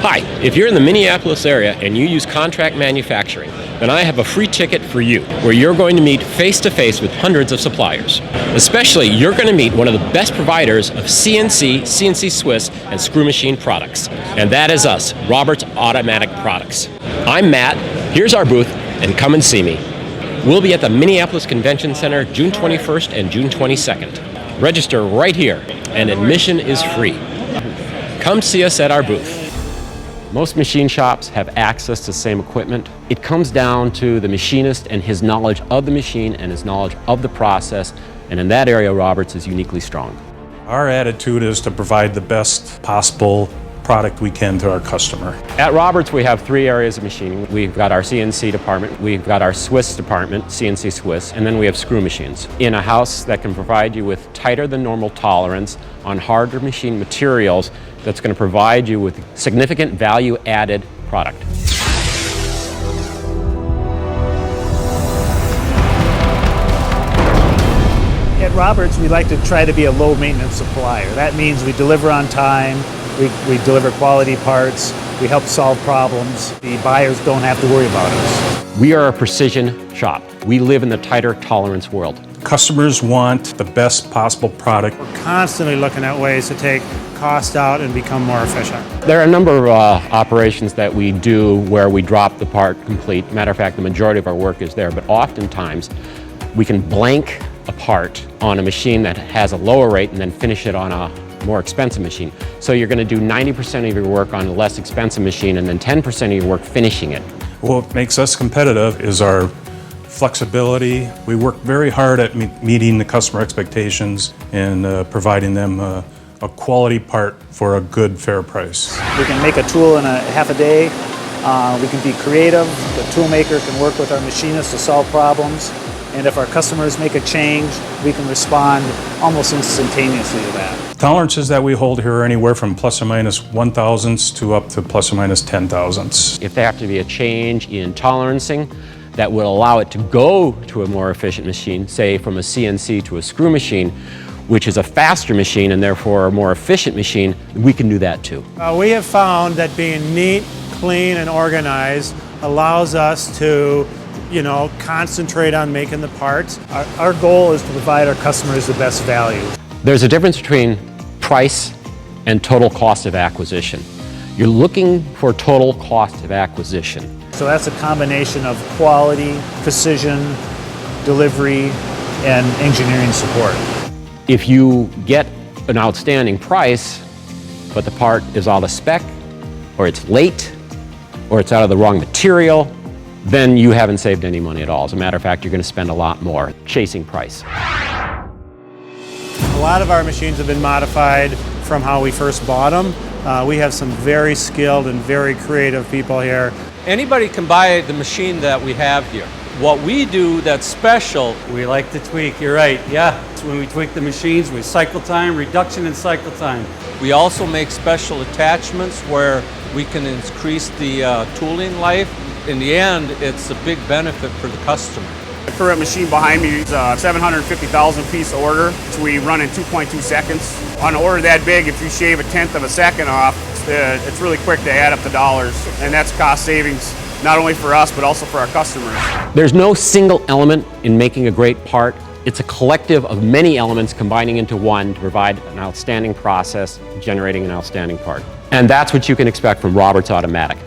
Hi, if you're in the Minneapolis area and you use contract manufacturing, then I have a free ticket for you where you're going to meet face-to-face with hundreds of suppliers. Especially, you're going to meet one of the best providers of CNC, CNC Swiss, and screw machine products. And that is us, Roberts Automatic Products. I'm Matt, here's our booth, and come and see me. We'll be at the Minneapolis Convention Center June 21st and June 22nd. Register right here, and admission is free. Come see us at our booth. Most machine shops have access to the same equipment. It comes down to the machinist and his knowledge of the machine and his knowledge of the process, and in that area, Roberts is uniquely strong. Our attitude is to provide the best possible product we can to our customer. At Roberts, we have three areas of machining. We've got our CNC department, we've got our Swiss department, CNC Swiss, and then we have screw machines. In a house that can provide you with tighter than normal tolerance on harder machine materials, that's going to provide you with significant value-added product. At Roberts, we like to try to be a low-maintenance supplier. That means we deliver on time, we deliver quality parts, we help solve problems. The buyers don't have to worry about us. We are a precision shop. We live in the tighter tolerance world. Customers want the best possible product. We're constantly looking at ways to take cost out and become more efficient. There are a number of operations that we do where we drop the part complete. Matter of fact, the majority of our work is there, but oftentimes we can blank a part on a machine that has a lower rate and then finish it on a more expensive machine. So you're going to do 90% of your work on a less expensive machine and then 10% of your work finishing it. What makes us competitive is our flexibility. We work very hard at meeting the customer expectations and providing them a quality part for a good, fair price. We can make a tool in a half a day. We can be creative. The tool maker can work with our machinists to solve problems. And if our customers make a change, we can respond almost instantaneously to that. Tolerances that we hold here are anywhere from plus or minus 1/1000ths to up to plus or minus 10/1000ths. If there have to be a change in tolerancing that will allow it to go to a more efficient machine, say from a CNC to a screw machine, which is a faster machine and therefore a more efficient machine, we can do that too. We have found that being neat, clean, and organized allows us to concentrate on making the parts. Our goal is to provide our customers the best value. There's a difference between price and total cost of acquisition. You're looking for total cost of acquisition. So that's a combination of quality, precision, delivery, and engineering support. If you get an outstanding price, but the part is out of spec, or it's late, or it's out of the wrong material, then you haven't saved any money at all. As a matter of fact, you're going to spend a lot more chasing price. A lot of our machines have been modified from how we first bought them. We have some very skilled and very creative people here. Anybody can buy the machine that we have here. What we do that's special, we like to tweak, you're right, yeah. When we tweak the machines, we cycle time, reduction in cycle time. We also make special attachments where we can increase the tooling life. In the end, it's a big benefit for the customer. The current machine behind me is a 750,000 piece order, which we run in 2.2 seconds. On an order that big, if you shave 1/10 of a second off, it's really quick to add up the dollars, and that's cost savings not only for us but also for our customers. There's no single element in making a great part. It's a collective of many elements combining into one to provide an outstanding process, generating an outstanding part. And that's what you can expect from Roberts Automatic.